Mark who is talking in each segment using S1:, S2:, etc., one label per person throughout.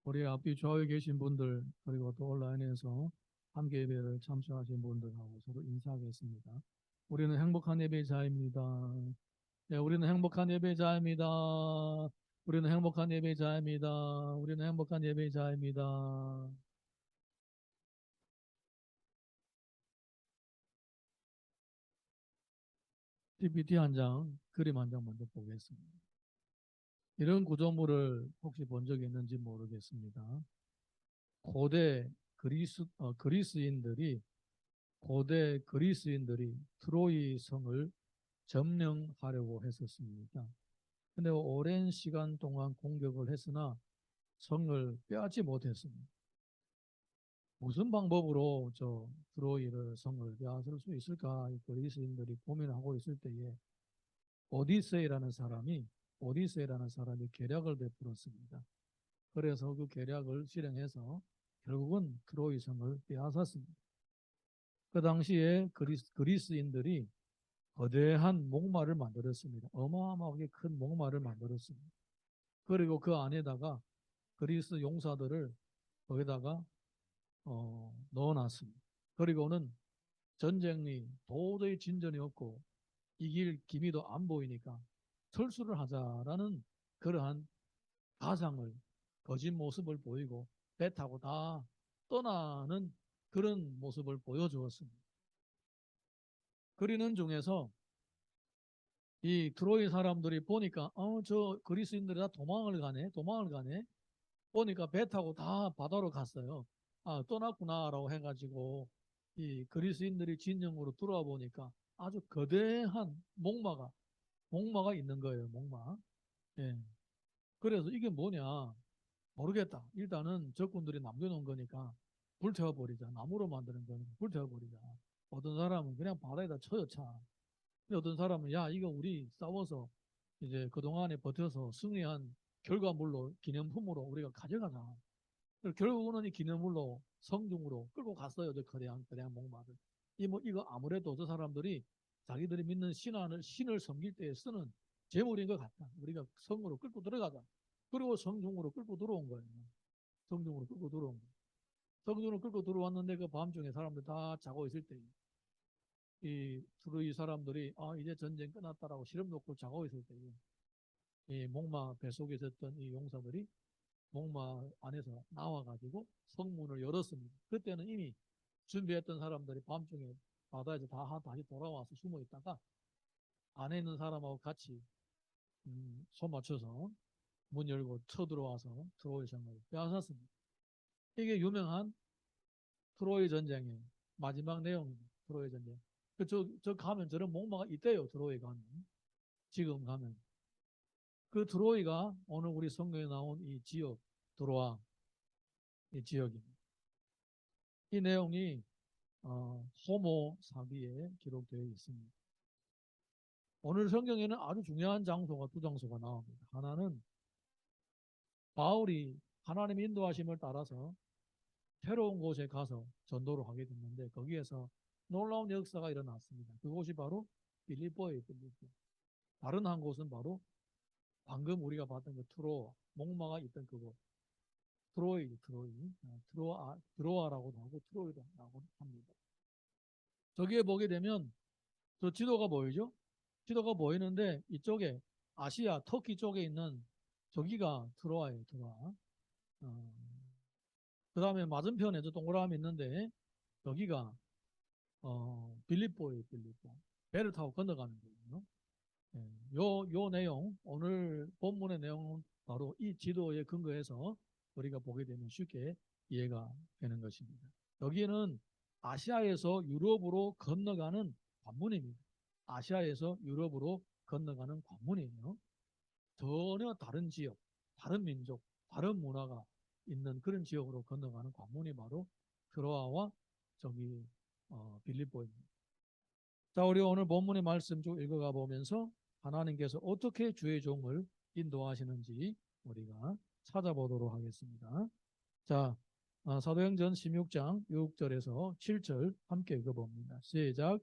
S1: 우리 앞뒤 좌우에 계신 분들 그리고 또 온라인에서 함께 예배를 참석하신 분들하고 서로 인사하겠습니다. 우리는 행복한 예배자입니다. 네, 우리는 행복한 예배자입니다. 우리는 행복한 예배자입니다. 우리는 행복한 예배자입니다. PPT 한 장, 그림 한 장 먼저 보겠습니다. 이런 구조물을 혹시 본 적이 있는지 모르겠습니다. 고대 고대 그리스인들이 트로이 성을 점령하려고 했었습니다. 근데 오랜 시간 동안 공격을 했으나 성을 빼앗지 못했습니다. 무슨 방법으로 저 트로이를 성을 빼앗을 수 있을까? 그리스인들이 고민하고 있을 때에 오디세이라는 사람이 오디세이라는 사람이 계략을 베풀었습니다. 그래서 그 계략을 실행해서 결국은 트로이 성을 빼앗았습니다. 그 당시에 그리스인들이 거대한 목마를 만들었습니다. 어마어마하게 큰 목마를 만들었습니다. 그리고 그 안에다가 그리스 용사들을 거기다가 넣어놨습니다. 그리고는 전쟁이 도저히 진전이 없고 이길 기미도 안 보이니까 철수를 하자라는 그러한 가상을 거짓 모습을 보이고 배 타고 다 떠나는 그런 모습을 보여주었습니다. 그리는 중에서 이 트로이 사람들이 보니까 저 그리스인들이 다 도망을 가네. 보니까 배 타고 다 바다로 갔어요. 아, 떠났구나라고 해가지고 이 그리스인들이 진영으로 들어와 보니까 아주 거대한 목마가 있는 거예요. 목마. 예. 그래서 이게 뭐냐 모르겠다. 일단은 적군들이 남겨놓은 거니까 불태워버리자. 나무로 만드는 거니까 불태워버리자. 어떤 사람은 그냥 바다에다 쳐요, 차. 어떤 사람은 야 이거 우리 싸워서 이제 그동안에 버텨서 승리한 결과물로 기념품으로 우리가 가져가자. 결국은 이 기념물로 성중으로 끌고 갔어요. 저 거대한 목마를. 이거 아무래도 저 사람들이 자기들이 믿는 신을 섬길 때 쓰는 재물인 것 같다. 우리가 성으로 끌고 들어가자. 그리고 성중으로 끌고 들어온 거예요. 성중으로 끌고 들어온 거예요. 성중으로 끌고 들어왔는데 그 밤중에 사람들 다 자고 있을 때 이 트로이 사람들이 이제 전쟁 끝났다라고 시름 놓고 자고 있을 때 이 목마 뱃속에 있었던 이 용사들이 목마 안에서 나와가지고 성문을 열었습니다. 그때는 이미 준비했던 사람들이 밤중에 바다에서 다 다시 돌아와서 숨어 있다가 안에 있는 사람하고 같이 손 맞춰서 문 열고 쳐들어와서 트로이 성을 빼앗았습니다. 이게 유명한 트로이 전쟁의 마지막 내용입니다. 트로이 전쟁. 저 가면 저런 목마가 있대요. 트로이 가면. 지금 가면. 그 트로이가 오늘 우리 성경에 나온 이 지역, 트로아 이 지역입니다. 이 내용이 호모 사기에 기록되어 있습니다. 오늘 성경에는 아주 중요한 장소가 두 장소가 나옵니다. 하나는 바울이 하나님의 인도하심을 따라서 새로운 곳에 가서 전도를 하게 됐는데 거기에서 놀라운 역사가 일어났습니다. 그곳이 바로 빌립보예요. 빌립보. 다른 한 곳은 바로 방금 우리가 봤던 그 트로아, 목마가 있던 그곳. 드로아라고도 하고 트로이라고 합니다. 저기에 보게 되면 저 지도가 보이죠? 지도가 보이는데 이쪽에 아시아, 터키 쪽에 있는 저기가 트로아예요. 트로아. 그 다음에 맞은편에 저 동그라미 있는데 여기가 빌립보예요. 빌립보. 배를 타고 건너가는 거예요. 예, 요 내용, 오늘 본문의 내용은 바로 이 지도에 근거해서 우리가 보게 되면 쉽게 이해가 되는 것입니다. 여기는 아시아에서 유럽으로 건너가는 관문입니다. 아시아에서 유럽으로 건너가는 관문이에요. 전혀 다른 지역, 다른 민족, 다른 문화가 있는 그런 지역으로 건너가는 관문이 바로 트로아와 저기 빌립보입니다. 자, 우리 오늘 본문의 말씀 쭉 읽어가 보면서 하나님께서 어떻게 주의 종을 인도하시는지 우리가 찾아보도록 하겠습니다. 자, 사도행전 16장 6절에서 7절 함께 읽어봅니다. 시작.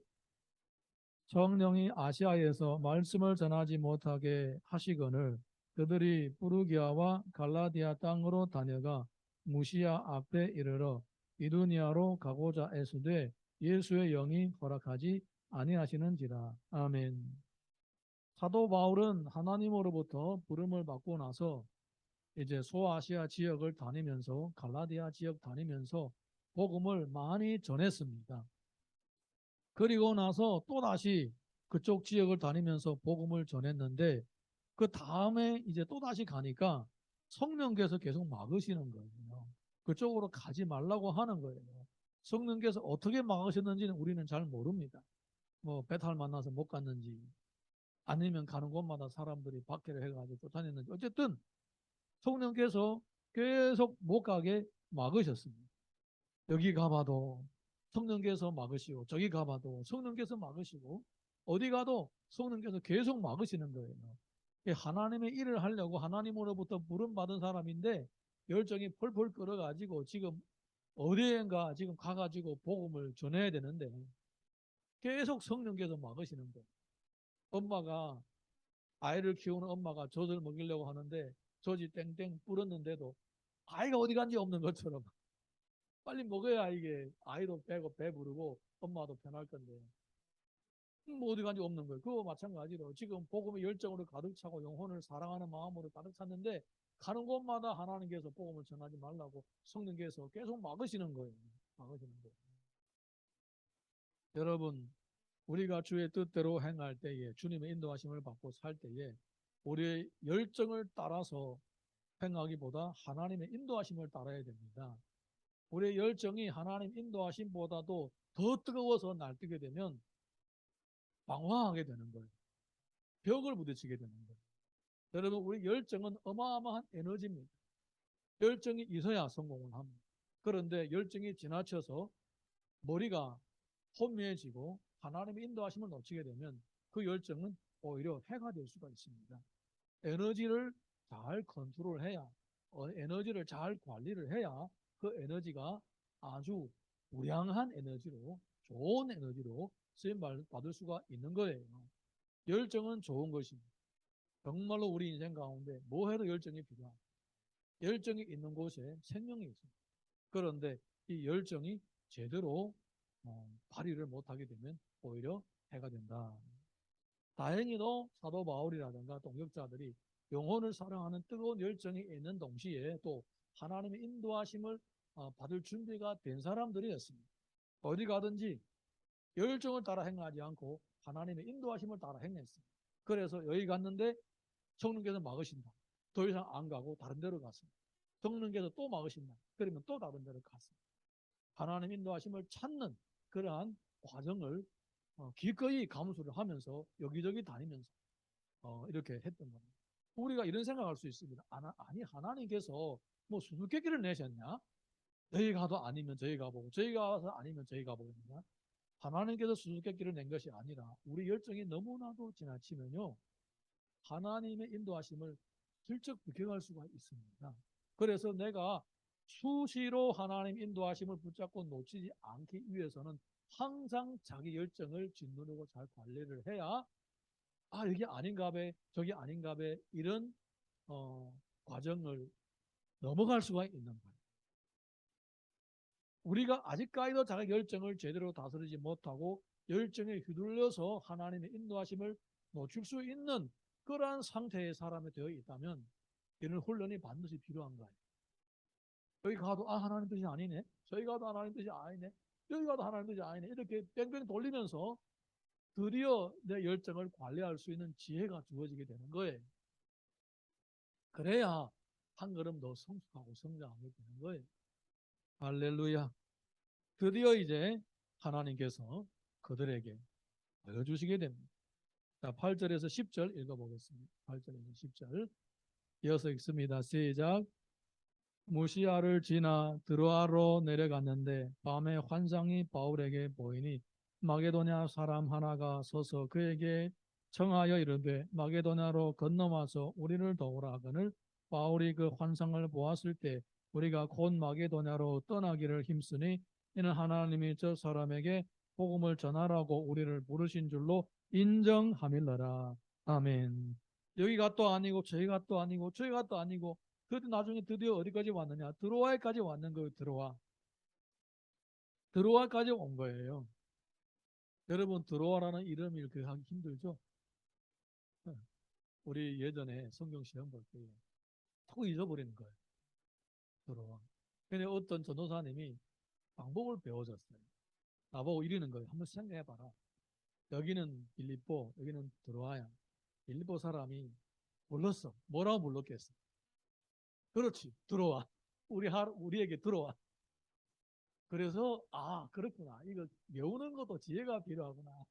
S1: 성령이 아시아에서 말씀을 전하지 못하게 하시거늘 그들이 부르기아와 갈라디아 땅으로 다녀가 무시야 앞에 이르러 비두니아로 가고자 애쓰되 예수의 영이 허락하지 아니하시는지라. 아멘. 사도 바울은 하나님으로부터 부름을 받고 나서 이제 소아시아 지역을 다니면서 갈라디아 지역 다니면서 복음을 많이 전했습니다. 그리고 나서 또다시 그쪽 지역을 다니면서 복음을 전했는데 그 다음에 이제 또다시 가니까 성령께서 계속 막으시는 거예요. 그쪽으로 가지 말라고 하는 거예요. 성령께서 어떻게 막으셨는지는 우리는 잘 모릅니다. 뭐 배탈 만나서 못 갔는지 아니면 가는 곳마다 사람들이 박해를 해가지고 쫓아냈는지 어쨌든 성령께서 계속 못 가게 막으셨습니다. 여기 가봐도 성령께서 막으시고 저기 가봐도 성령께서 막으시고 어디 가도 성령께서 계속 막으시는 거예요. 하나님의 일을 하려고 하나님으로부터 부름받은 사람인데 열정이 펄펄 끓어가지고 지금 어디엔가 지금 가가지고 복음을 전해야 되는데 계속 성령께서 막으시는 거예요. 엄마가 아이를 키우는 엄마가 젖을 먹이려고 하는데 젖이 땡땡 불었는데도 아이가 어디 간지 없는 것처럼 빨리 먹어야 이게 아이도 빼고 배부르고 엄마도 편할 건데 뭐 어디 간지 없는 거예요. 그거 마찬가지로 지금 복음의 열정으로 가득 차고 영혼을 사랑하는 마음으로 가득 찼는데 가는 곳마다 하나님께서 복음을 전하지 말라고 성령께서 계속 막으시는 거예요. 막으시는 거예요. 여러분, 우리가 주의 뜻대로 행할 때에 주님의 인도하심을 받고 살 때에 우리의 열정을 따라서 행하기보다 하나님의 인도하심을 따라야 됩니다. 우리의 열정이 하나님 인도하심보다도 더 뜨거워서 날뛰게 되면 방황하게 되는 거예요. 벽을 부딪히게 되는 거예요. 여러분, 우리 열정은 어마어마한 에너지입니다. 열정이 있어야 성공을 합니다. 그런데 열정이 지나쳐서 머리가 혼미해지고 하나님의 인도하심을 놓치게 되면 그 열정은 오히려 해가 될 수가 있습니다. 에너지를 잘 컨트롤해야, 에너지를 잘 관리를 해야 그 에너지가 아주 우량한 에너지로, 좋은 에너지로 쓰임 받을 수가 있는 거예요. 열정은 좋은 것입니다. 정말로 우리 인생 가운데 뭐 해도 열정이 필요합니다. 열정이 있는 곳에 생명이 있습니다. 그런데 이 열정이 제대로 발휘를 못하게 되면 오히려 해가 된다. 다행히도 사도 바울이라든가 동역자들이 영혼을 사랑하는 뜨거운 열정이 있는 동시에 또 하나님의 인도하심을 받을 준비가 된 사람들이었습니다. 어디 가든지 열정을 따라 행하지 않고 하나님의 인도하심을 따라 행했습니다. 그래서 여기 갔는데 성령께서 막으신다. 더 이상 안 가고 다른 데로 갔습니다. 성령께서 또 막으신다. 그러면 또 다른 데로 갔습니다. 하나님 인도하심을 찾는 그러한 과정을 기꺼이 감수를 하면서 여기저기 다니면서 이렇게 했던 겁니다. 우리가 이런 생각할 수 있습니다. 아니 하나님께서 뭐 수수께끼를 내셨냐? 여기 가도 아니면 저기 가보고 저기 가서 아니면 저기 가보고 있냐? 하나님께서 수수께끼를 낸 것이 아니라 우리 열정이 너무나도 지나치면요 하나님의 인도하심을 슬쩍 비켜갈 수가 있습니다. 그래서 내가 수시로 하나님 인도하심을 붙잡고 놓치지 않기 위해서는 항상 자기 열정을 짓누르고 잘 관리를 해야 여기 아닌가 배 저기 아닌가 배 이런 과정을 넘어갈 수가 있는 거예요. 우리가 아직까지도 자기 열정을 제대로 다스리지 못하고 열정에 휘둘려서 하나님의 인도하심을 놓칠 수 있는 그러한 상태의 사람이 되어 있다면 이런 훈련이 반드시 필요한 거예요. 여기 가도 하나님 뜻이 아니네. 저기 가도 하나님 뜻이 아니네. 여기 가도 하나님 뜻이 아니네. 이렇게 뺑뺑 돌리면서 드디어 내 열정을 관리할 수 있는 지혜가 주어지게 되는 거예요. 그래야 한 걸음 더 성숙하고 성장하게 되는 거예요. 할렐루야. 드디어 이제 하나님께서 그들에게 보여주시게 됩니다. 자, 8절에서 10절 읽어보겠습니다. 8절에서 10절 이어서 읽습니다. 시작. 무시아를 지나 드로아로 내려갔는데 밤에 환상이 바울에게 보이니 마게도냐 사람 하나가 서서 그에게 청하여 이르되 마게도냐로 건너와서 우리를 도우라 하거늘 바울이 그 환상을 보았을 때 우리가 곧 마게도냐로 떠나기를 힘쓰니 이는 하나님이 저 사람에게 복음을 전하라고 우리를 부르신 줄로 인정함일러라. 아멘. 여기가 또 아니고 저희가 또 아니고 저희가 또 아니고 나중에 드디어 어디까지 왔느냐? 드로아에까지 왔는 거예요. 드로아까지 온 거예요. 여러분, 드로아라는 이름이 이렇게 하기 힘들죠? 네. 우리 예전에 성경 시험 볼 때 톡 잊어버리는 거예요. 드로아. 근데 어떤 전도사님이 방법을 배워줬어요. 나보고 이러는 거예요. 한번 생각해봐라. 여기는 빌립보, 여기는 드로아야. 빌립보 사람이 불렀어. 뭐라고 불렀겠어? 그렇지, 들어와. 우리에게 들어와. 그래서 그렇구나. 이거 배우는 것도 지혜가 필요하구나.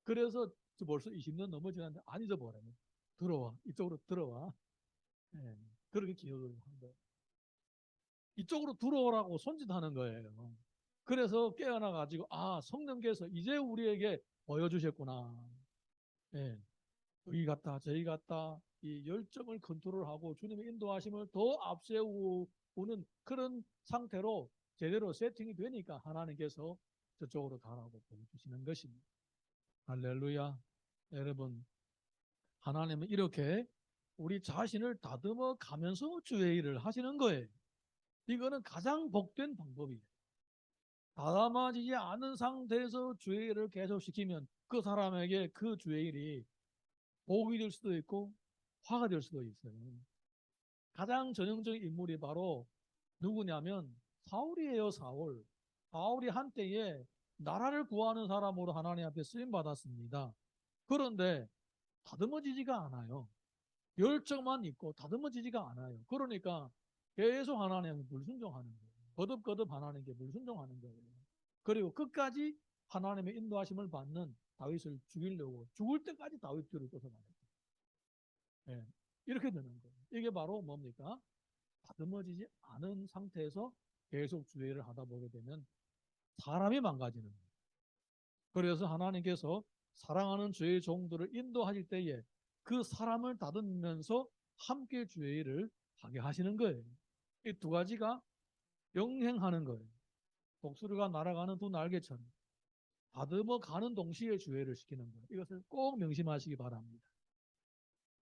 S1: 그래서 벌써 20년 넘어 지났는데 안 잊어버려요. 들어와. 이쪽으로 들어와. 예, 그렇게 기억을 한 거예요. 이쪽으로 들어오라고 손짓하는 거예요. 그래서 깨어나 가지고 성령께서 이제 우리에게 보여주셨구나. 예, 여기 갔다 저기 갔다 이 열정을 컨트롤하고 주님의 인도하심을 더 앞세우는 그런 상태로 제대로 세팅이 되니까 하나님께서 저쪽으로 가라고 보여주시는 것입니다. 할렐루야. 여러분, 하나님은 이렇게 우리 자신을 다듬어 가면서 주의 일을 하시는 거예요. 이거는 가장 복된 방법이에요. 다듬어지지 않은 상태에서 주의 일을 계속 시키면 그 사람에게 그 주의 일이 복이 될 수도 있고 화가 될 수도 있어요. 가장 전형적인 인물이 바로 누구냐면 사울이에요. 사울이 한때에 나라를 구하는 사람으로 하나님 앞에 쓰임 받았습니다. 그런데 다듬어지지가 않아요. 열정만 있고 다듬어지지가 않아요. 그러니까 계속 하나님께 불순종하는 거예요. 거듭거듭 하나님께 불순종하는 거예요. 그리고 끝까지 하나님의 인도하심을 받는 다윗을 죽이려고 죽을 때까지 다윗 뒤를 쫓아다녔어요. 예, 이렇게 되는 거예요. 이게 바로 뭡니까? 다듬어지지 않은 상태에서 계속 주의를 하다 보게 되면 사람이 망가지는 거예요. 그래서 하나님께서 사랑하는 주의 종들을 인도하실 때에 그 사람을 다듬으면서 함께 주의 일을 하게 하시는 거예요. 이 두 가지가 영행하는 거예요. 독수리가 날아가는 두 날개처럼 다듬어 가는 동시에 주의를 시키는 거예요. 이것을 꼭 명심하시기 바랍니다.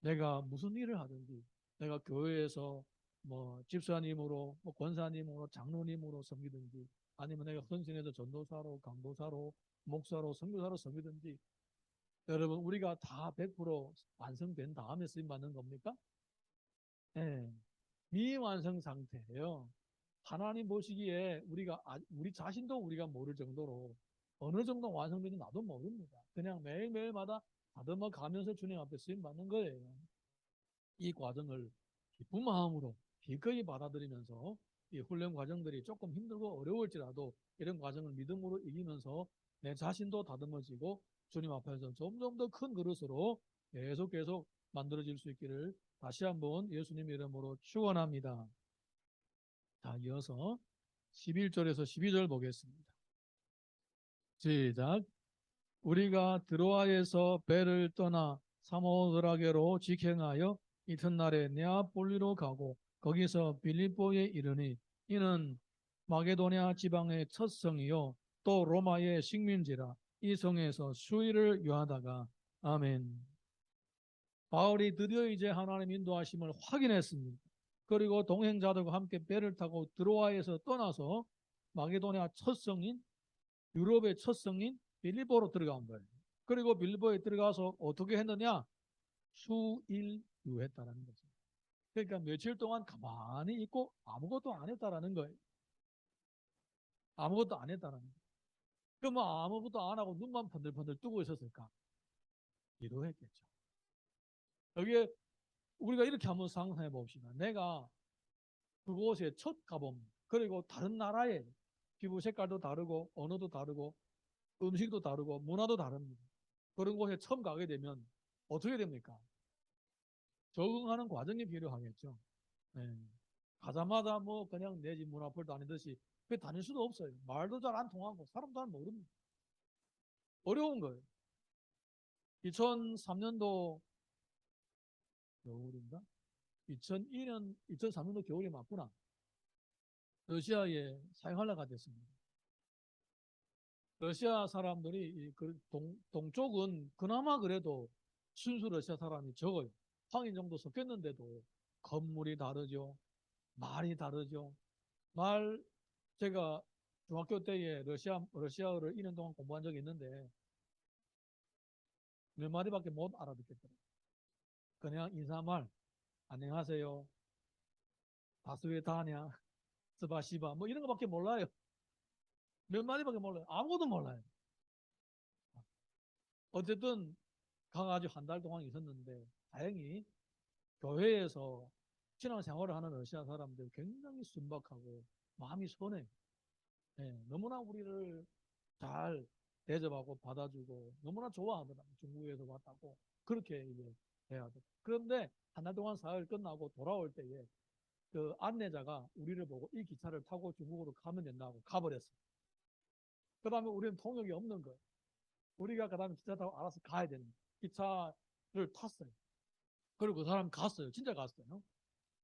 S1: 내가 무슨 일을 하든지 내가 교회에서 뭐 집사님으로 뭐 권사님으로 장로님으로 섬기든지 아니면 내가 헌신해서 전도사로 강도사로 목사로 선교사로 섬기든지 여러분 우리가 다 100% 완성된 다음에 쓰임 받는 겁니까? 네. 미완성 상태예요. 하나님 보시기에 우리 자신도 우리가 모를 정도로 어느 정도 완성되는지 나도 모릅니다. 그냥 매일매일마다 다듬어 가면서 주님 앞에 쓰임 받는 거예요. 이 과정을 기쁜 마음으로 기꺼이 받아들이면서 이 훈련 과정들이 조금 힘들고 어려울지라도 이런 과정을 믿음으로 이기면서 내 자신도 다듬어지고 주님 앞에서 점점 더 큰 그릇으로 계속 만들어질 수 있기를 다시 한번 예수님 이름으로 축원합니다. 자, 이어서 11절에서 12절 보겠습니다. 시작. 우리가 드로아에서 배를 떠나 사모드라게로 직행하여 이튿날에 네아폴리로 가고 거기서 빌립보에 이르니 이는 마게도냐 지방의 첫 성이요 또 로마의 식민지라 이 성에서 수일을 유하다가 아멘. 바울이 드디어 이제 하나님 인도하심을 확인했습니다. 그리고 동행자들과 함께 배를 타고 드로아에서 떠나서 마게도냐 첫 성인 유럽의 첫 성인 빌립보로 들어간 거예요. 그리고 빌립보에 들어가서 어떻게 했느냐? 수일유했다라는 거죠. 그러니까 며칠 동안 가만히 있고 아무것도 안 했다라는 거예요. 아무것도 안 했다라는 거예요. 그럼 뭐 아무것도 안 하고 눈만 번들번들 뜨고 있었을까? 기도했겠죠. 여기에 우리가 이렇게 한번 상상해 봅시다. 내가 그곳에 첫 가봅니다. 그리고 다른 나라에 피부 색깔도 다르고 언어도 다르고 음식도 다르고 문화도 다릅니다. 그런 곳에 처음 가게 되면 어떻게 됩니까? 적응하는 과정이 필요하겠죠. 네. 가자마자 뭐 그냥 내 집 문 앞을 다니듯이 그 다닐 수도 없어요. 말도 잘 안 통하고 사람도 잘 모릅니다. 어려운 거예요. 2003년도 겨울인가? 2002년, 2003년도 겨울이 맞구나. 러시아에 사형하려가 됐습니다. 러시아 사람들이 동쪽은 그나마 그래도 순수 러시아 사람이 적어요. 황인 정도 섞였는데도 건물이 다르죠. 말이 다르죠. 말 제가 중학교 때에 러시아어를 2년 동안 공부한 적이 있는데 몇 마디밖에 못 알아듣겠더라고요. 그냥 인사말 안녕하세요, 다스웨다냐, 스바시바 뭐 이런 거밖에 몰라요. 몇 마디밖에 몰라요. 아무것도 몰라요. 어쨌든 가가지고 한 달 동안 있었는데 다행히 교회에서 신앙생활을 하는 러시아 사람들 굉장히 순박하고 마음이 선해. 예, 너무나 우리를 잘 대접하고 받아주고 너무나 좋아하더라고요. 중국에서 왔다고 그렇게 이제 해야 돼. 그런데 한 달 동안 사흘 끝나고 돌아올 때에 그 안내자가 우리를 보고 이 기차를 타고 중국으로 가면 된다고 가버렸어. 그 다음에 우리는 통역이 없는 거예요. 우리가 그 다음에 기차 타고 알아서 가야 되는 거예요. 기차를 탔어요. 그리고 그 사람 갔어요. 진짜 갔어요.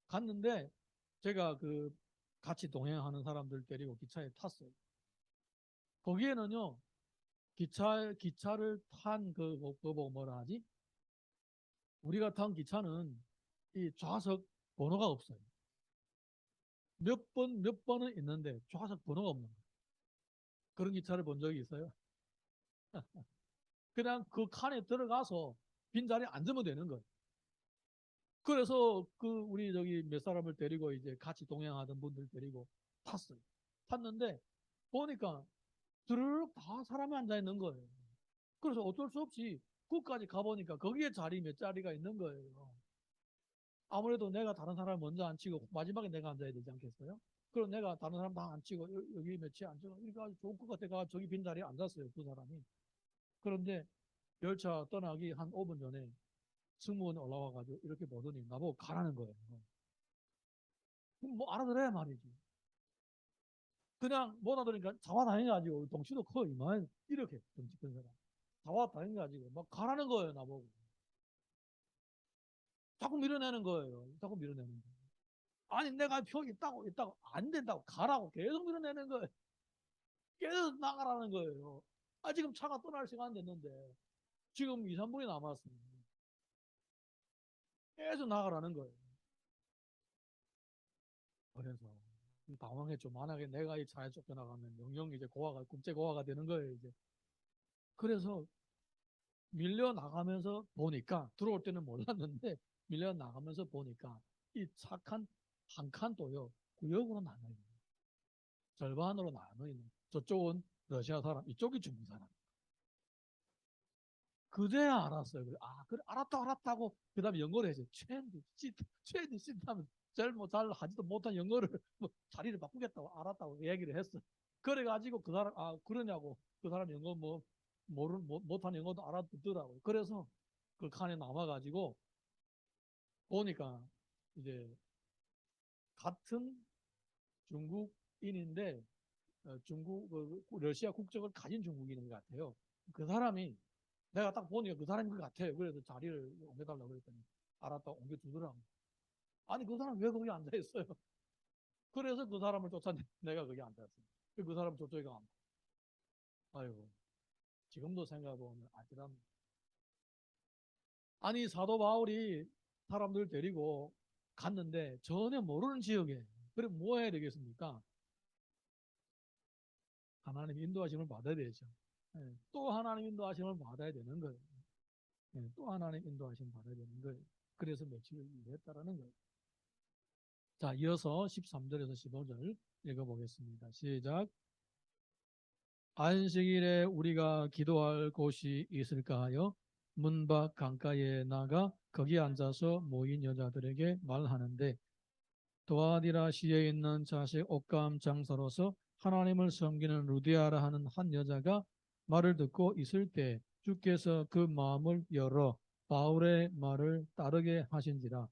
S1: 갔는데 제가 그 같이 동행하는 사람들 데리고 기차에 탔어요. 거기에는요, 기차를 탄 그거 뭐라 하지? 우리가 탄 기차는 이 좌석 번호가 없어요. 몇 번은 있는데 좌석 번호가 없는 거예요. 그런 기차를 본 적이 있어요. 그냥 그 칸에 들어가서 빈자리에 앉으면 되는 거예요. 그래서 그 우리 저기 몇 사람을 데리고 이제 같이 동행하던 분들 데리고 탔어요. 탔는데 보니까 드르륵 다 사람이 앉아 있는 거예요. 그래서 어쩔 수 없이 끝까지 가보니까 거기에 자리 몇 자리가 있는 거예요. 아무래도 내가 다른 사람을 먼저 앉히고 마지막에 내가 앉아야 되지 않겠어요? 그럼 내가 다른 사람 다 앉히고 여기 몇치 앉히고 이거 아주 좋을 것 같아가 저기 빈 자리에 앉았어요. 그 사람이. 그런데 열차 떠나기 한 5분 전에 승무원이 올라와가지고 이렇게 보더니 나보고 가라는 거예요. 뭐 알아들어야 말이지. 그냥 못 알아들으니까 잡아다녀가지고 덩치도 커 이만 이렇게 덩치 큰 사람 잡아다녀가지고 막 가라는 거예요. 나보고 자꾸 밀어내는 거예요. 자꾸 밀어내는 거예요. 아니 내가 표 있다고 안 된다고 가라고 계속 밀어내는 거예요. 계속 나가라는 거예요. 아 지금 차가 떠날 시간 됐는데 지금 2, 3분이 남았어요. 계속 나가라는 거예요. 그래서 당황했죠. 만약에 내가 이 차에 쫓겨나가면 영영 이제 고아가 국제 고아가 되는 거예요. 이제 그래서 밀려 나가면서 보니까 들어올 때는 몰랐는데 밀려 나가면서 보니까 이 착한 한 칸도요 구역으로 나눠 있는 절반으로 나눠 있는 저쪽은 러시아 사람 이쪽이 중국 사람 그제야 알았어요. 그래, 아 그래 알았다고 그다음에 영어를 했어요. 트렌드 시트 하면 잘 하지도 못한 영어를 뭐 자리를 바꾸겠다고 알았다고 얘기를 했어. 그래가지고 그 사람 아 그러냐고 그 사람 영어 뭐 못한 영어도 알아듣더라고요. 그래서 그 칸에 남아가지고 보니까 이제 같은 중국인인데 중국 러시아 국적을 가진 중국인인 것 같아요. 그 사람이 내가 딱 보니까 그 사람인 것 같아요. 그래서 자리를 옮겨달라고 그랬더니 알았다고 옮겨주더라고. 아니 그 사람 왜 거기 앉아 있어요? 그래서 그 사람을 쫓아 내가 거기 앉았어요. 그 사람 저쪽에 가. 아이고 지금도 생각해보면 아찔합 아니 사도 바울이 사람들 데리고 갔는데 전혀 모르는 지역에 그래 뭐 해야 되겠습니까? 하나님 인도하심을 받아야 되죠. 예, 또 하나님 인도하심을 받아야 되는 거예요. 예, 또 하나님 인도하심을 받아야 되는 거예요. 그래서 며칠 일했다라는 거예요. 자, 이어서 13절에서 15절 읽어보겠습니다. 시작. 안식일에 우리가 기도할 곳이 있을까 하여 문 밖 강가에 나가 거기 앉아서 모인 여자들에게 말하는데 도아디라시에 있는 자식 옥감 장사로서 하나님을 섬기는 루디아라 하는 한 여자가 말을 듣고 있을 때 주께서 그 마음을 열어 바울의 말을 따르게 하신지라.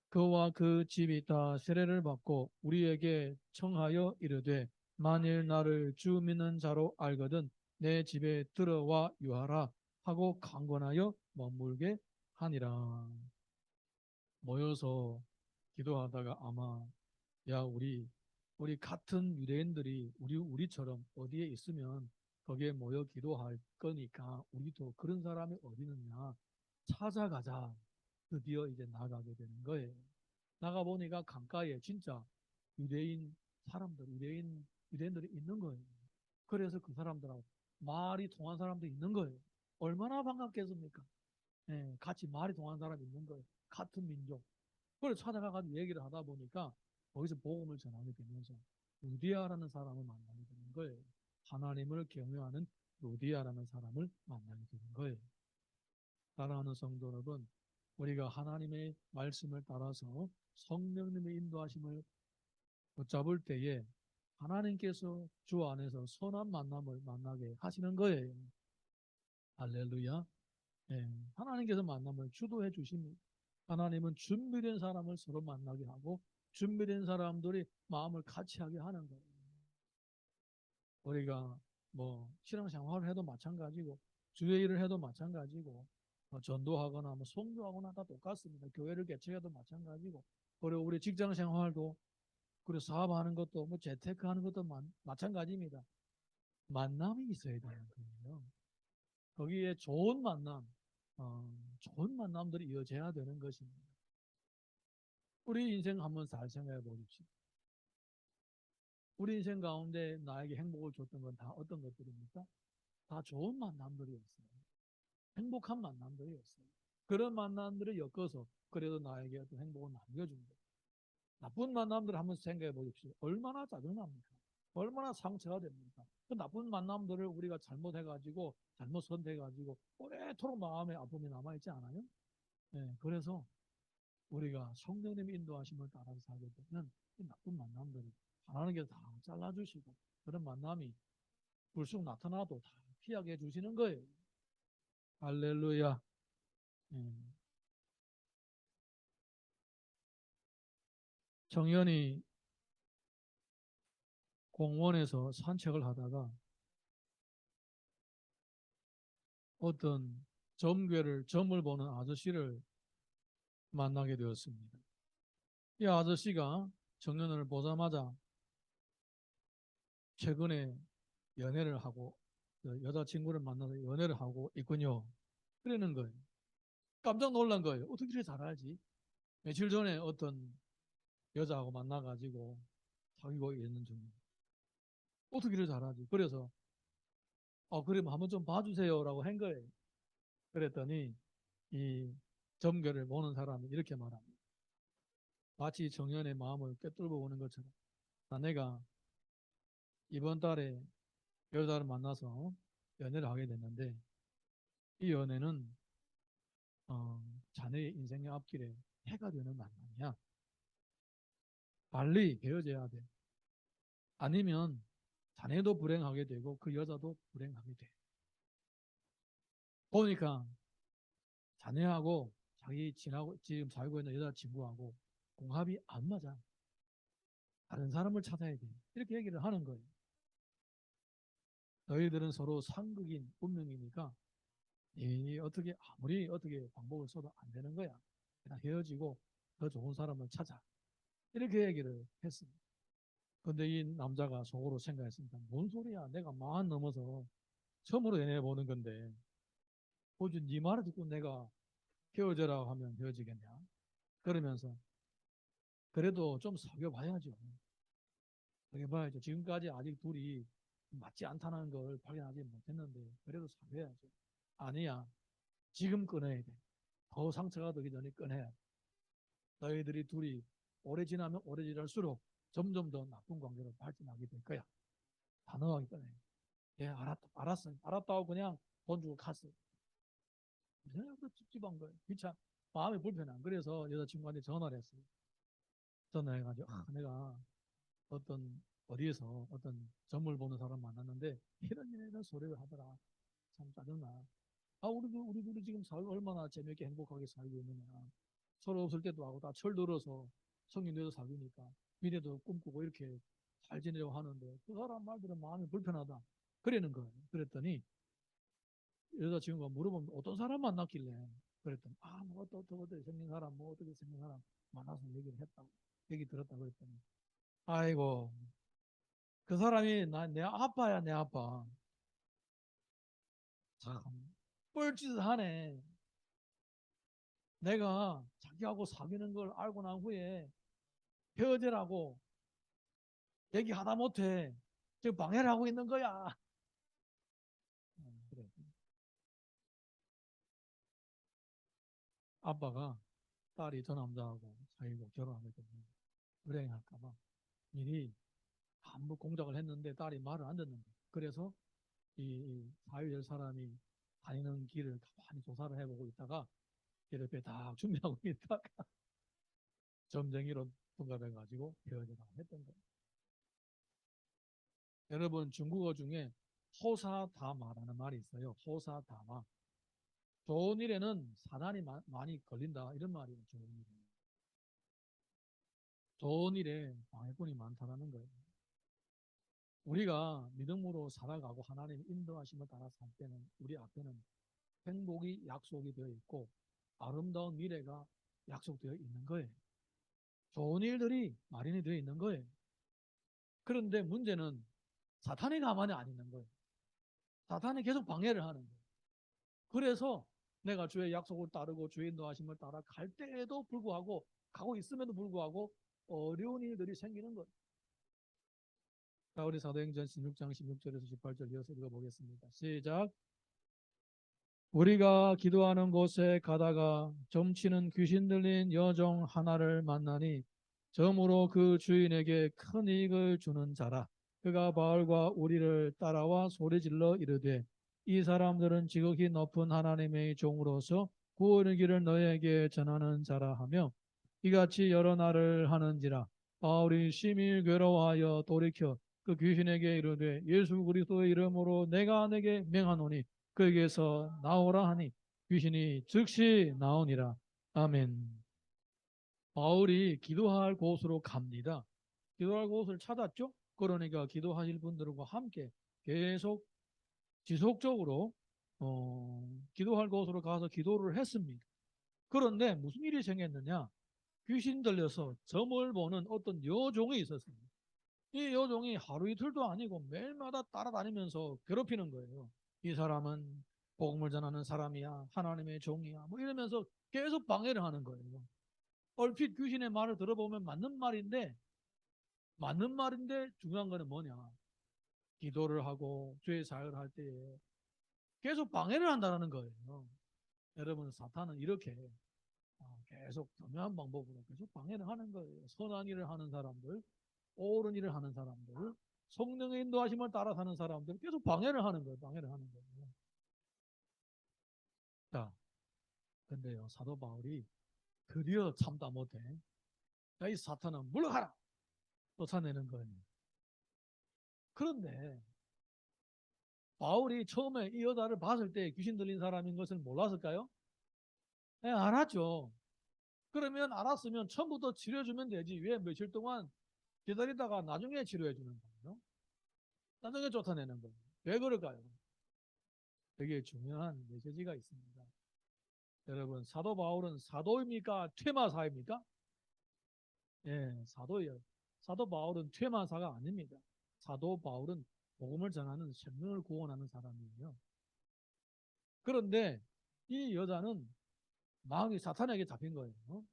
S1: 그와 그 집이 다 세례를 받고 우리에게 청하여 이르되 만일 나를 주 믿는 자로 알거든 내 집에 들어와 유하라 하고 강권하여 머물게 하니라. 모여서 기도하다가 아마 야 우리 같은 유대인들이 우리처럼 어디에 있으면 거기에 모여 기도할 거니까 우리도 그런 사람이 어디 있느냐 찾아가자. 드디어 이제 나가게 되는 거예요. 나가 보니까 강가에 진짜 유대인 사람들, 유대인들이 있는 거예요. 그래서 그 사람들하고 말이 통한 사람도 있는 거예요. 얼마나 반갑겠습니까? 예, 같이 말이 통한 사람이 있는 거예요. 같은 민족. 그걸 찾아가가지고 얘기를 하다 보니까 거기서 복음을 전하게 되면서 루디아라는 사람을 만나게 되는 거예요. 하나님을 경외하는 루디아라는 사람을 만나게 되는 거예요. 사랑하는 성도 여러분, 우리가 하나님의 말씀을 따라서 성령님의 인도하심을 붙잡을 때에 하나님께서 주 안에서 선한 만남을 만나게 하시는 거예요. 할렐루야. 예, 하나님께서 만남을 주도해 주십니다. 하나님은 준비된 사람을 서로 만나게 하고 준비된 사람들이 마음을 같이 하게 하는 거예요. 우리가 뭐 신앙생활을 해도 마찬가지고 주의 일을 해도 마찬가지고 전도하거나 뭐 송도하거나 다 똑같습니다. 교회를 개척해도 마찬가지고 그리고 우리 직장 생활도 그리고 사업하는 것도 뭐 재테크하는 것도 마찬가지입니다. 만남이 있어야 되는 거예요. 거기에 좋은 만남, 좋은 만남들이 이어져야 되는 것입니다. 우리 인생 한번 잘 생각해 보십시오. 우리 인생 가운데 나에게 행복을 줬던 건 다 어떤 것들입니까? 다 좋은 만남들이었어요. 행복한 만남들이었어요. 그런 만남들을 엮어서 그래도 나에게 어떤 행복을 남겨준 거예요. 나쁜 만남들 한번 생각해 보십시오. 얼마나 짜증납니까? 얼마나 상처가 됩니까? 그 나쁜 만남들을 우리가 잘못해가지고 잘못 선택해가지고 오래도록 마음에 아픔이 남아있지 않아요? 네, 그래서 우리가 성령님의 인도하심을 따라서 살게 되면 이 나쁜 만남들이 하나님께서 다 잘라주시고 그런 만남이 불쑥 나타나도 다 피하게 해주시는 거예요. 할렐루야. 정연이 공원에서 산책을 하다가 어떤 점을 보는 아저씨를 만나게 되었습니다. 이 아저씨가 정연을 보자마자 최근에 연애를 하고 여자친구를 만나서 연애를 하고 있군요. 그러는 거예요. 깜짝 놀란 거예요. 어떻게 이렇게 잘 알지? 며칠 전에 어떤 여자하고 만나가지고 사귀고 있는 중이에요. 어떻게 이렇게 잘하지? 그래서 그러면 한번 좀 봐주세요라고 한 거예요. 그랬더니 이 점괘를 보는 사람이 이렇게 말합니다. 마치 정연의 마음을 꿰뚫고 보는 것처럼 내가 이번 달에 여자를 만나서 연애를 하게 됐는데 이 연애는 자네의 인생의 앞길에 해가 되는 만남이야. 빨리 헤어져야 돼. 아니면 자네도 불행하게 되고 그 여자도 불행하게 돼. 보니까 자네하고 지금 살고 있는 여자친구하고 궁합이 안 맞아. 다른 사람을 찾아야 돼. 이렇게 얘기를 하는 거예요. 너희들은 서로 상극인 운명이니까 어떻게 아무리 어떻게 방법을 써도 안 되는 거야. 그냥 헤어지고 더 좋은 사람을 찾아. 이렇게 얘기를 했습니다. 근데 이 남자가 속으로 생각했습니다. 뭔 소리야? 내가 40 넘어서 처음으로 연애 보는 건데 호주 네 말을 듣고 내가 헤어져라고 하면 헤어지겠냐? 그러면서 그래도 좀 사귀어 봐야죠. 사귀어 봐야죠. 지금까지 아직 둘이 맞지 않다는 걸 발견하지 못했는데 그래도 사귀어야죠. 아니야. 지금 끊어야 돼. 더 상처가 되기 전에 끊어야 돼. 너희들이 둘이 오래 지나면 오래 지날수록 점점 더 나쁜 관계로 발전하게 될 거야. 단호하게 끊어야 돼. 예, 알았어요. 알았다고 그냥 돈 주고 갔어요. 그냥 그 찝찝한 거예요. 귀찮, 마음이 불편한. 그래서 여자친구한테 전화를 했어요. 전화해가지고, 내가 어디에서 어떤 점을 보는 사람 만났는데, 이런 소리를 하더라. 참 짜증나. 우리 둘이 지금 얼마나 재밌게 행복하게 살고 있느냐. 서로 없을 때도 하고 다 철들어서 성인 돼서 사귀니까 미래도 꿈꾸고 이렇게 잘 지내려고 하는데 그 사람 말들은 마음이 불편하다. 그러는 거예요. 그랬더니 여자친구가 물어보면 어떤 사람 만났길래 그랬더니 뭐 어떻게 생긴 사람 뭐 어떻게 생긴 사람 만나서 얘기를 했다고 얘기 들었다고 그랬더니 아이고 그 사람이 내 아빠야 내 아빠 참 뻘짓을 하네 내가 자기하고 사귀는 걸 알고 난 후에 헤어지라고 얘기하다 못해 지금 방해를 하고 있는 거야. 그래. 아빠가 딸이 저 남자하고 사귀고 결혼하게 되면 불행할까 봐 미리 한번 공작을 했는데 딸이 말을 안 듣는 거야. 그래서 이 사위될 사람이 다니는 길을 가만히 조사를 해보고 있다가 이렇게 딱 준비하고 있다가 점쟁이로 둔갑해가지고 헤어지라고 했던 거예요. 여러분 중국어 중에 호사다마라는 말이 있어요. 호사다마. 좋은 일에는 사단이 많이 걸린다 이런 말이에요. 좋은 일에. 좋은 일에 방해꾼이 많다는 거예요. 우리가 믿음으로 살아가고 하나님의 인도하심을 따라 살 때는 우리 앞에는 행복이 약속이 되어 있고 아름다운 미래가 약속되어 있는 거예요. 좋은 일들이 마련이 되어 있는 거예요. 그런데 문제는 사탄이 가만히 안 있는 거예요. 사탄이 계속 방해를 하는 거예요. 그래서 내가 주의 약속을 따르고 주의 인도하심을 따라 갈 때에도 불구하고 가고 있음에도 불구하고 어려운 일들이 생기는 거예요. 자, 우리 사도행전 16장 16절에서 18절 이어서 읽어보겠습니다. 시작. 우리가 기도하는 곳에 가다가 점치는 귀신 들린 여종 하나를 만나니 점으로 그 주인에게 큰 이익을 주는 자라. 그가 바울과 우리를 따라와 소리질러 이르되 이 사람들은 지극히 높은 하나님의 종으로서 구원의 길을 너에게 전하는 자라 하며 이같이 여러 날을 하는지라. 바울이 심히 괴로워하여 돌이켜 그 귀신에게 이르되 예수 그리스도의 이름으로 내가 내게 명하노니 그에게서 나오라 하니 귀신이 즉시 나오니라. 아멘. 바울이 기도할 곳으로 갑니다. 기도할 곳을 찾았죠? 그러니까 기도하실 분들과 함께 계속 지속적으로 기도할 곳으로 가서 기도를 했습니다. 그런데 무슨 일이 생겼느냐? 귀신 들려서 점을 보는 어떤 여종이 있었습니다. 이 여종이 하루 이틀도 아니고 매일마다 따라다니면서 괴롭히는 거예요. 이 사람은 복음을 전하는 사람이야, 하나님의 종이야, 뭐 이러면서 계속 방해를 하는 거예요. 얼핏 귀신의 말을 들어보면 맞는 말인데 중요한 거는 뭐냐? 기도를 하고 죄의 사역을 할 때에 계속 방해를 한다는 거예요. 여러분 사탄은 이렇게 계속 교묘한 방법으로 계속 방해를 하는 거예요. 선한 일을 하는 사람들, 옳은 일을 하는 사람들, 성령의 인도하심을 따라 사는 사람들 계속 방해를 하는 거예요. 방해를 하는 거예요. 자, 근데요 사도 바울이 드디어 참다 못해. 야, 이 사탄은 물러가라! 쫓아내는 거예요. 그런데 바울이 처음에 이 여자를 봤을 때 귀신 들린 사람인 것을 몰랐을까요? 네, 알았죠. 그러면 알았으면 처음부터 치료해주면 되지. 왜 며칠 동안 기다리다가 나중에 치료해주는 거예요? 나중에 쫓아내는 거예요. 왜 그럴까요? 되게 중요한 메시지가 있습니다. 여러분, 사도 바울은 사도입니까? 퇴마사입니까? 예, 사도예요. 사도 바울은 퇴마사가 아닙니다. 사도 바울은 복음을 전하는 생명을 구원하는 사람이에요. 그런데 이 여자는 마음이 사탄에게 잡힌 거예요.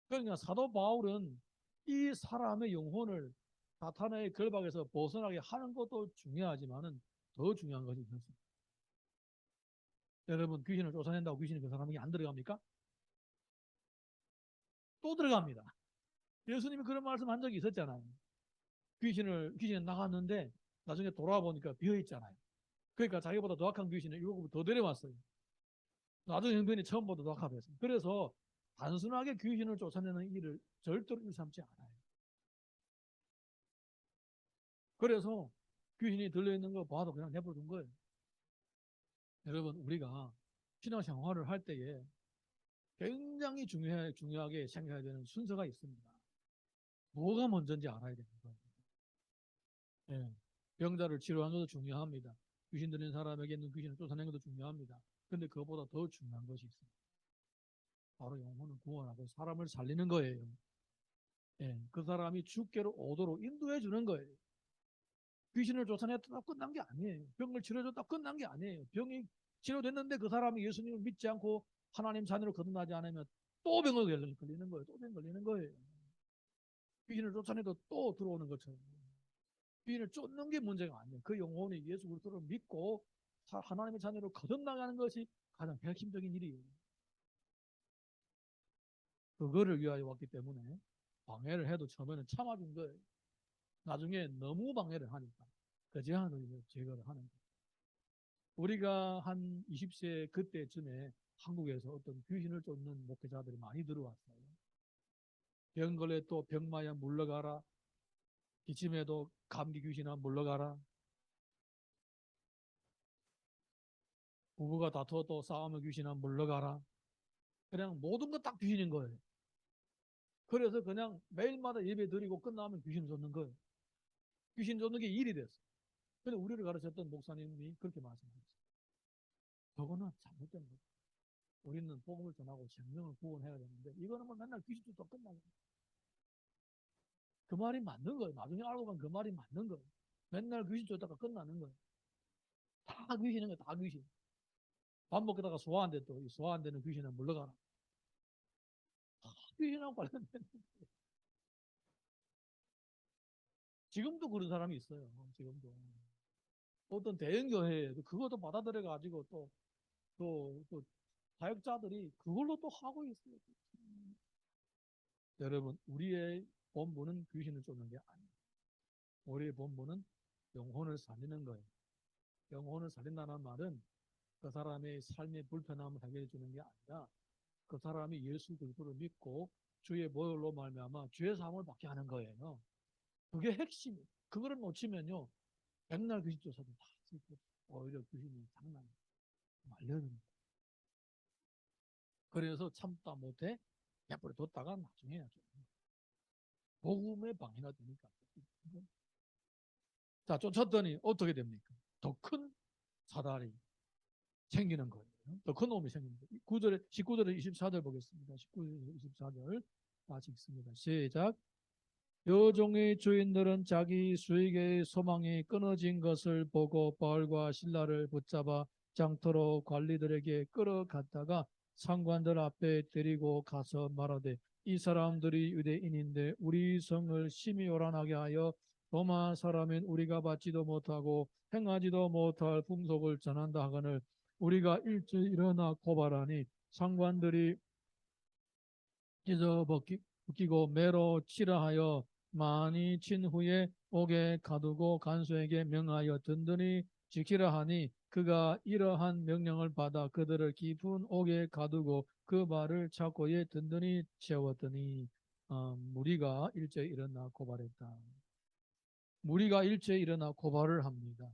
S1: 그러니까 사도 바울은 이 사람의 영혼을 사탄의 결박에서 벗어나게 하는 것도 중요하지만은 더 중요한 것이 있습니다. 여러분 귀신을 쫓아낸다고 귀신이 그 사람에게 안 들어갑니까? 또 들어갑니다. 예수님이 그런 말씀한 적이 있었잖아요. 귀신이 나갔는데 나중에 돌아보니까 비어 있잖아요. 그러니까 자기보다 더 악한 귀신을 일곱 더 데려왔어요. 나중에 형편이 처음보다 더 악화됐어요. 그래서 단순하게 귀신을 쫓아내는 일을 절대로 일삼지 않아요. 그래서 귀신이 들려있는 거 봐도 그냥 내버려둔 거예요. 여러분 우리가 신앙생활을 할 때에 굉장히 중요하게 생각해야 되는 순서가 있습니다. 뭐가 먼저인지 알아야 되는 거예요. 예. 병자를 치료하는 것도 중요합니다. 귀신 들린 사람에게 있는 귀신을 쫓아내는 것도 중요합니다. 근데 그것보다 더 중요한 것이 있습니다. 바로 영혼을 구원하고 사람을 살리는 거예요. 예. 그 사람이 주께로 오도록 인도해 주는 거예요. 귀신을 쫓아냈다고 끝난 게 아니에요. 병을 치료해줬다고 끝난 게 아니에요. 병이 치료됐는데 그 사람이 예수님을 믿지 않고 하나님 자녀로 거듭나지 않으면 또 병을 걸리는 거예요. 또 병 걸리는 거예요. 귀신을 쫓아내도 또 들어오는 것처럼. 귀신을 쫓는 게 문제가 아니에요. 그 영혼이 예수 그리스도를 믿고 하나님의 자녀로 거듭나가는 것이 가장 핵심적인 일이에요. 그거를 위하여 왔기 때문에 방해를 해도 처음에는 참아준 거예요. 나중에 너무 방해를 하니까 그제한을 제거를 하는 거예요. 우리가 한 20세 그때쯤에 한국에서 어떤 귀신을 쫓는 목회자들이 많이 들어왔어요. 병 걸려 또 병마야 물러가라. 기침해도 감기 귀신아 물러가라. 부부가 다투어도 싸우면 귀신아 물러가라. 그냥 모든 것 다 귀신인 거예요. 그래서 그냥 매일마다 예배 드리고 끝나면 귀신 쫓는 거예요. 귀신 쫓는 게 일이 됐어요. 근데 우리를 가르쳤던 목사님이 그렇게 말씀하셨어요. 저거는 잘못된 거예요. 우리는 복음을 전하고 생명을 구원해야 되는데 이거는 뭐 맨날 귀신 쫓다 끝나요. 그 말이 맞는 거예요. 나중에 알고 보면 그 말이 맞는 거예요. 맨날 귀신 쫓다가 끝나는 거예요. 다 귀신인 거예요. 다 귀신. 밥 먹다가 소화한대 또 소화한대는 귀신은 물러가라. 다 귀신하고 관련된. 지금도 그런 사람이 있어요. 지금도. 어떤 대형교회에 그것도 받아들여가지고 또 사역자들이 그걸로 또 하고 있어요. 여러분, 우리의 본분은 귀신을 쫓는 게 아니에요. 우리의 본분은 영혼을 살리는 거예요. 영혼을 살린다는 말은 그 사람의 삶의 불편함을 해결해 주는 게 아니라 그 사람이 예수 그리스도를 믿고 주의 보혈로 말미암아 죄 사함을 받게 하는 거예요. 그게 핵심이에요. 그거를 놓치면요, 백날 귀신 쫓아도 다 슬프고 오히려 귀신이 장난 말려는. 그래서 참다 못해 옆으로 뒀다가 나중에 복음의 방해가 되니까. 자, 쫓았더니 어떻게 됩니까? 더 큰 사달이 생기는 거예요. 더 큰 놈이 생깁니다. 9절에, 19절에 24절 보겠습니다. 19절에 24절 다시 읽습니다. 시작. 여종의 주인들은 자기 수익의 소망이 끊어진 것을 보고 바울과 실라를 붙잡아 장터로 관리들에게 끌어갔다가 상관들 앞에 데리고 가서 말하되 이 사람들이 유대인인데 우리 성을 심히 요란하게 하여 로마 사람인 우리가 받지도 못하고 행하지도 못할 풍속을 전한다 하거늘 우리가 일찍 일어나 고발하니 상관들이 찢어 벗기고 매로 치라 하여 많이 친 후에 옥에 가두고 간수에게 명하여 든든히 지키라 하니 그가 이러한 명령을 받아 그들을 깊은 옥에 가두고 그 발을 착고에 든든히 채웠더니 무리가 일제히 일어나 고발했다. 무리가 일제히 일어나 고발을 합니다.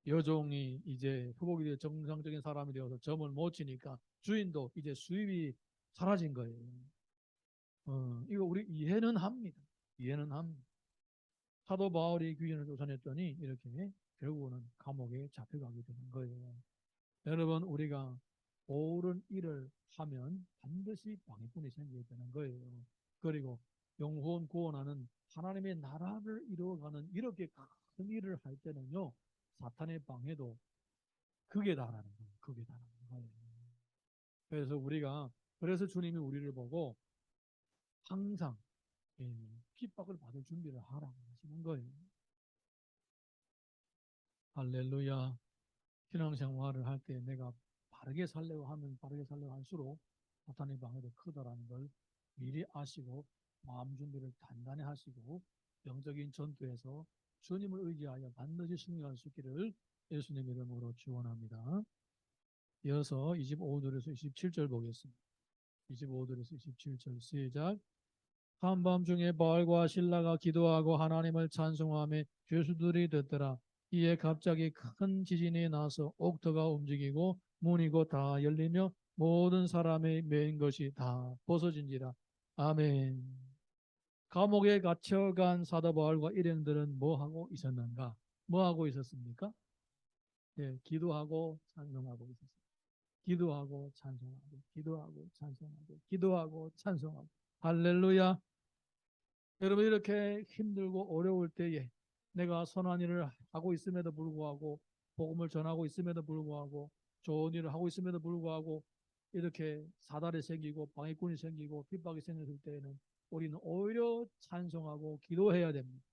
S1: 여종이 이제 회복이 되어 정상적인 사람이 되어서 점을 못 치니까 주인도 이제 수입이 사라진 거예요. 이거 우리 이해는 합니다. 이해는 합니다. 사도 바울이 귀신을 쫓아냈더니 이렇게 결국은 감옥에 잡혀가게 되는 거예요. 여러분, 우리가 옳은 일을 하면 반드시 방해꾼이 생기게 되는 거예요. 그리고 영혼 구원하는 하나님의 나라를 이루어가는 이렇게 큰 일을 할 때는요, 사탄의 방해도 극에 달하는 거예요. 극에 달하는 거예요. 그래서 그래서 주님이 우리를 보고 항상 핍박을 받을 준비를 하라고 하시는 거예요. 할렐루야. 신앙생활을 할 때 내가 바르게 살려고 하면 바르게 살려고 할수록 사탄의 방해도 크다라는 걸 미리 아시고 마음 준비를 단단히 하시고 영적인 전투에서 주님을 의지하여 반드시 승리할 수 있기를 예수님 이름으로 축원합니다. 이어서 25절에서 27절 보겠습니다. 25절에서 27절 시작. 한밤중에 바울과 실라가 기도하고 하나님을 찬송하며 죄수들이 듣더라. 이에 갑자기 큰 지진이 나서 옥터가 움직이고 문이 곧 다 열리며 모든 사람의 매인 것이 다 벗어진지라. 아멘. 감옥에 갇혀간 사도 바울과 일행들은 뭐 하고 있었는가? 뭐 하고 있었습니까? 예, 기도하고 찬송하고 있었습니다. 기도하고 찬송하고 기도하고 찬송하고 기도하고 찬송하고 할렐루야. 여러분, 이렇게 힘들고 어려울 때에 내가 선한 일을 하고 있음에도 불구하고 복음을 전하고 있음에도 불구하고 좋은 일을 하고 있음에도 불구하고 이렇게 사달이 생기고 방해꾼이 생기고 핍박이 생겼을 때에는 우리는 오히려 찬송하고 기도해야 됩니다.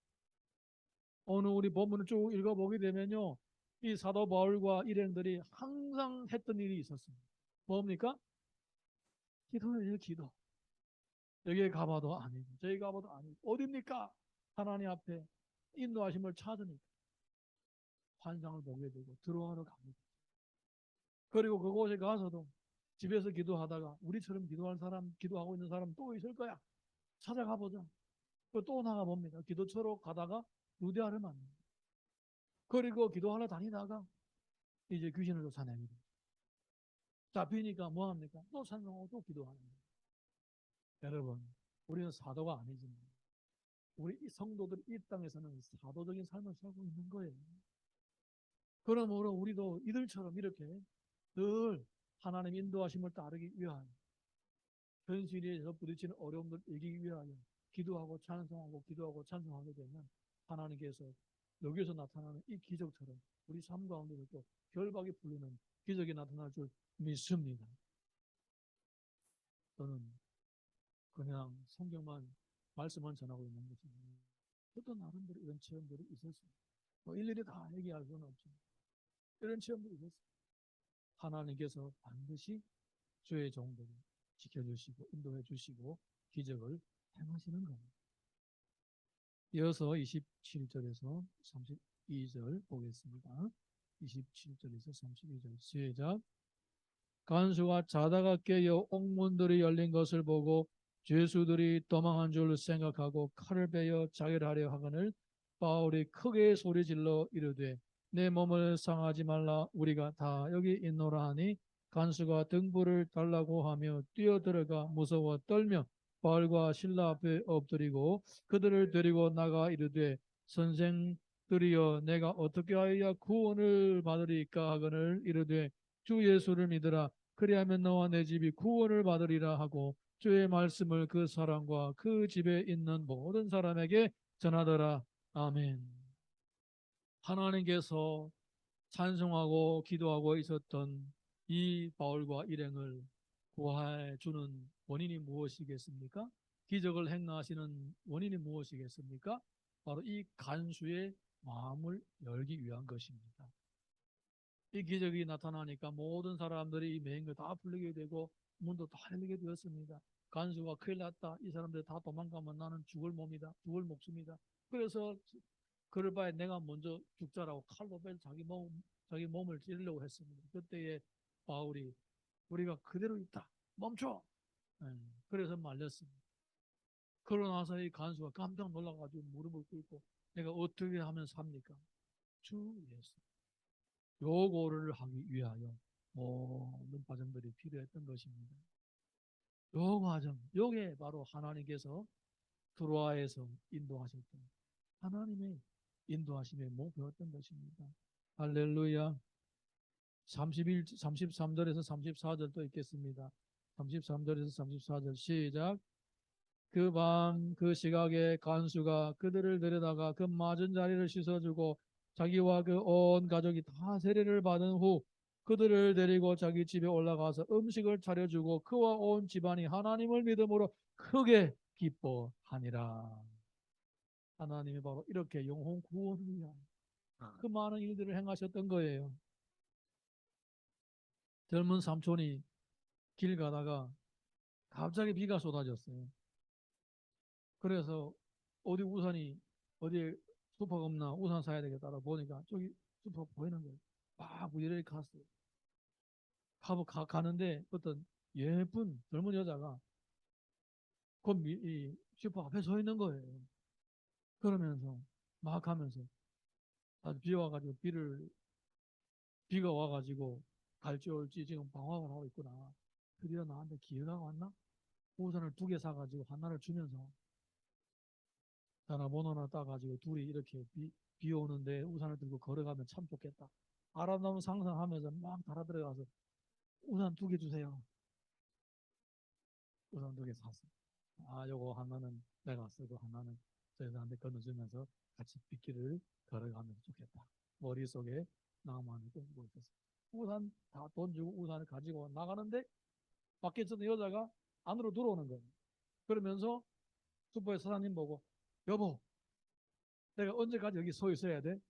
S1: 오늘 우리 본문을 쭉 읽어보게 되면요, 이 사도 바울과 일행들이 항상 했던 일이 있었습니다. 뭡니까? 기도예요, 기도. 여기에 가봐도 아니고 저기 가봐도 아니고 어딥니까? 하나님 앞에 인도하심을 찾으니까 환상을 보게 되고 들어가러 갑니다. 그리고 그곳에 가서도 집에서 기도하다가 우리처럼 기도할 사람, 기도하고 있는 사람 또 있을 거야. 찾아가 보자. 또 나가 봅니다. 기도처로 가다가 루디아를 만납니다. 그리고 기도하러 다니다가 이제 귀신을 쫓아냅니다. 잡히니까 뭐 합니까? 또 찬송하고 또 기도하는 거예요. 여러분, 우리는 사도가 아니지만 우리 이 성도들 이 땅에서는 사도적인 삶을 살고 있는 거예요. 그러므로 우리도 이들처럼 이렇게 늘 하나님 인도하심을 따르기 위하여 현실에서 부딪히는 어려움을 이기기 위하여 기도하고 찬송하고 기도하고 찬송하게 되면 하나님께서 여기서 나타나는 이 기적처럼 우리 삶 가운데서 또 결박이 풀리는 기적이 나타날 줄 믿습니다. 저는 그냥 성경만 말씀만 전하고 있는 것입니다. 저도 나름대로 이런 체험들이 있었습니다. 뭐 일일이 다 얘기할 수는 없지만 이런 체험들이 있었습니다. 하나님께서 반드시 주의 종들을 지켜주시고 인도해 주시고 기적을 행하시는 겁니다. 이어서 27절에서 32절 보겠습니다. 27절에서 32절 시작. 간수가 자다가 깨어 옥문들이 열린 것을 보고 죄수들이 도망한 줄 생각하고 칼을 베어 자기를 하려 하거늘 바울이 크게 소리질러 이르되 내 몸을 상하지 말라 우리가 다 여기 있노라 하니 간수가 등불을 달라고 하며 뛰어들어가 무서워 떨며 바울과 실라 앞에 엎드리고 그들을 데리고 나가 이르되 선생들이여 내가 어떻게 하여야 구원을 받으리까 하거늘 이르되 주 예수를 믿으라 그리하면 너와 내 집이 구원을 받으리라 하고 주의 말씀을 그 사람과 그 집에 있는 모든 사람에게 전하더라. 아멘. 하나님께서 찬송하고 기도하고 있었던 이 바울과 일행을 구하해 주는 원인이 무엇이겠습니까? 기적을 행하시는 원인이 무엇이겠습니까? 바로 이 간수의 마음을 열기 위한 것입니다. 이 기적이 나타나니까 모든 사람들이 이 맹을 다 풀리게 되고 문도 다 열리게 되었습니다. 간수가 큰일 났다. 이 사람들 다 도망가면 나는 죽을 몸이다. 죽을 목숨이다. 그래서 그럴 바에 내가 먼저 죽자라고 칼로 자기 몸을 찌르려고 했습니다. 그때에 바울이 우리가 그대로 있다. 멈춰. 그래서 말렸습니다. 그러고 나서 이 간수가 깜짝 놀라가지고 무릎을 꿇고 내가 어떻게 하면 삽니까? 주 예수. 요거를 하기 위하여 모든 과정들이 필요했던 것입니다. 요 과정, 요게 바로 하나님께서 두로아에서 인도하셨던 하나님의 인도하심의 목표였던 것입니다. 할렐루야. 33절에서 34절 또 읽겠습니다. 33절에서 34절 시작. 그 밤 그 시각에 간수가 그들을 데려다가 그 맞은 자리를 씻어주고 자기와 그 온 가족이 다 세례를 받은 후 그들을 데리고 자기 집에 올라가서 음식을 차려주고 그와 온 집안이 하나님을 믿음으로 크게 기뻐하니라. 하나님이 바로 이렇게 영혼 구원을 위한 그 많은 일들을 행하셨던 거예요. 젊은 삼촌이 길 가다가 갑자기 비가 쏟아졌어요. 그래서 어디 우산이 어디에 슈퍼가 없나 우산 사야 되겠다 보니까 저기 슈퍼 보이는 거예요. 막 부지런히 갔어요. 가는데 어떤 예쁜 젊은 여자가 이 슈퍼 앞에 서 있는 거예요. 그러면서 막 가면서 비가 와가지고 갈지 올지 지금 방황을 하고 있구나. 드디어 나한테 기회가 왔나? 우산을 2개 사가지고 하나를 주면서 전화번호 하나 따가지고 둘이 이렇게 비 오는데 우산을 들고 걸어가면 참 좋겠다. 아름다운 상상하면서 막 달아 들어가서 우산 2개 주세요. 우산 2개 샀어. 요거 하나는 내가 쓰고 하나는 저희들한테 건너주면서 같이 빗길을 걸어가면 좋겠다. 머릿속에 나만이 꿈꾸고 있었어. 우산 다 돈 주고 우산을 가지고 나가는데 밖에 있었던 여자가 안으로 들어오는 거예요. 그러면서 슈퍼의 사장님 보고, 여보, 내가 언제까지 여기 서 있어야 돼?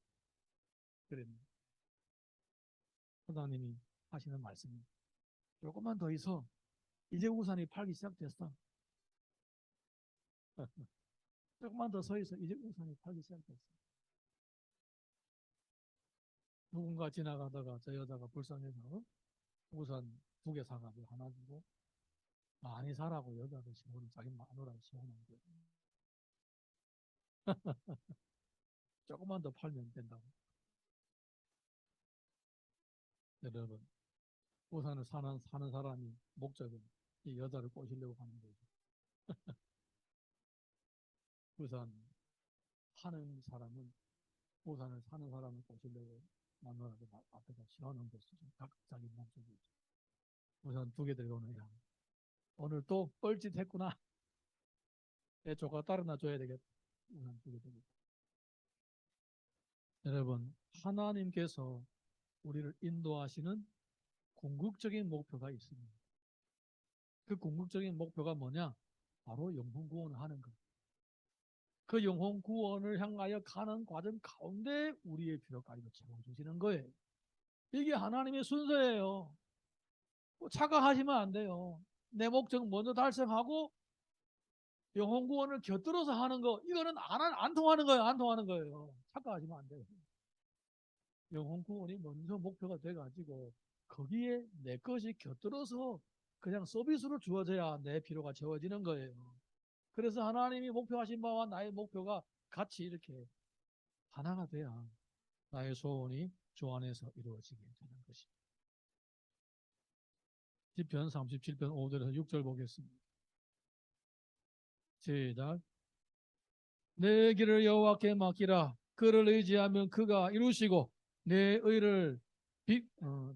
S1: 그랬는데 사장님이 하시는 말씀이, 조금만 더 있어. 이제 우산이 팔기 시작됐어. 조금만 더 서 있어. 이제 우산이 팔기 시작됐어. 누군가 지나가다가 저 여자가 불쌍해서 우산 2개 사가지고 하나 주고, 많이 사라고 여자도 시원한, 자기 마누라도 시원한 게. 조금만 더 팔면 된다고. 여러분, 우산을 사는 사람이 목적은 이 여자를 꼬시려고 하는 거죠. 우산 파는 사람은 우산을 사는 사람을 꼬시려고 마누라도 앞에다 시원한 것을 자기 몸속에 우산 2개 들고 오는 야, 오늘 또 뻘짓 했구나. 내 조카 따르나 줘야 되겠다. 우산 2개 들고. 여러분, 하나님께서 우리를 인도하시는 궁극적인 목표가 있습니다. 그 궁극적인 목표가 뭐냐? 바로 영혼 구원을 하는 것. 그 영혼 구원을 향하여 가는 과정 가운데 우리의 필요까지 채워주시는 거예요. 이게 하나님의 순서예요. 착각하시면 안 돼요. 내 목적 먼저 달성하고 영혼 구원을 곁들여서 하는 거, 이거는 안 통하는 거예요. 안 통하는 거예요. 착각하시면 안 돼요. 영혼 구원이 먼저 목표가 돼가지고 거기에 내 것이 곁들어서 그냥 서비스로 주어져야 내 필요가 채워지는 거예요. 그래서 하나님이 목표하신 바와 나의 목표가 같이 이렇게 하나가 돼야 나의 소원이 주 안에서 이루어지게 되는 것입니다. 시편 37편 5절에서 6절 보겠습니다. 시작. 내 길을 여호와께 맡기라. 그를 의지하면 그가 이루시고 내 의를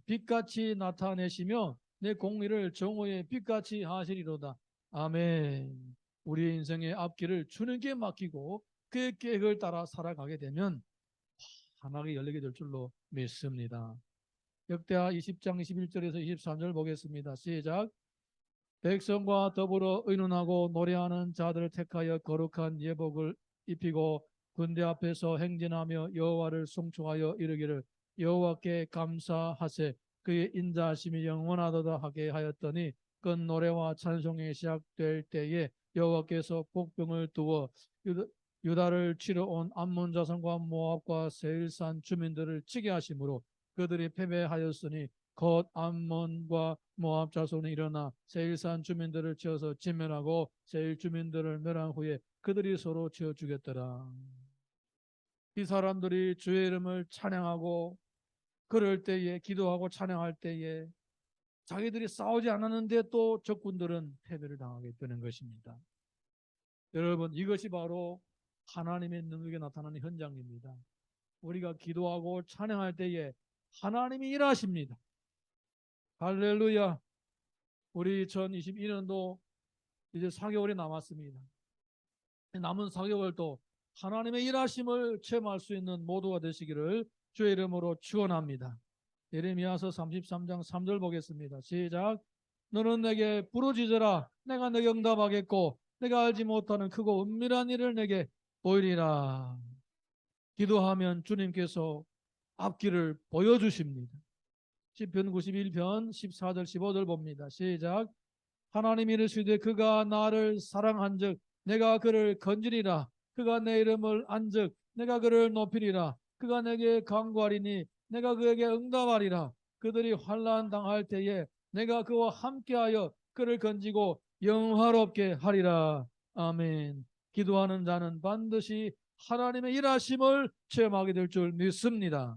S1: 빛같이 나타내시며 내 공의를 정오의 빛같이 하시리로다. 아멘. 우리의 인생의 앞길을 주님께 맡기고 그의 계획을 따라 살아가게 되면 하나가 열리게 될 줄로 믿습니다. 역대하 20장 21절에서 23절 보겠습니다. 시작. 백성과 더불어 의논하고 노래하는 자들을 택하여 거룩한 예복을 입히고 군대 앞에서 행진하며 여호와를 송축하여 이르기를 여호와께 감사하세. 그의 인자하심이 영원하도다 하게 하였더니 그 노래와 찬송이 시작될 때에 여호와께서 복병을 두어 유다를 치러 온 암몬 자손과 모압과 세일산 주민들을 치게 하심으로 그들이 패배하였으니 곧 암몬과 모압 자손이 일어나 세일산 주민들을 치어서 진멸하고 세일 주민들을 멸한 후에 그들이 서로 치어 죽였더라. 이 사람들이 주의 이름을 찬양하고 그럴 때에 기도하고 찬양할 때에 자기들이 싸우지 않았는데 또 적군들은 패배를 당하게 되는 것입니다. 여러분, 이것이 바로 하나님의 능력에 나타나는 현장입니다. 우리가 기도하고 찬양할 때에 하나님이 일하십니다. 할렐루야. 우리 2022년도 이제 4개월이 남았습니다. 남은 4개월도 하나님의 일하심을 체험할 수 있는 모두가 되시기를 주의 이름으로 축원합니다. 예레미야서 33장 3절 보겠습니다. 시작. 너는 내게 부르짖으라. 내가 내게 응답하겠고 내가 알지 못하는 크고 은밀한 일을 내게 보이리라. 기도하면 주님께서 앞길을 보여주십니다. 시편 91편 14절 15절 봅니다. 시작. 하나님이 이르시되 그가 나를 사랑한즉 내가 그를 건지리라. 그가 내 이름을 안즉 내가 그를 높이리라. 그가 내게 간구하리니 내가 그에게 응답하리라. 그들이 환난 당할 때에 내가 그와 함께하여 그를 건지고 영화롭게 하리라. 아멘. 기도하는 자는 반드시 하나님의 일하심을 체험하게 될 줄 믿습니다.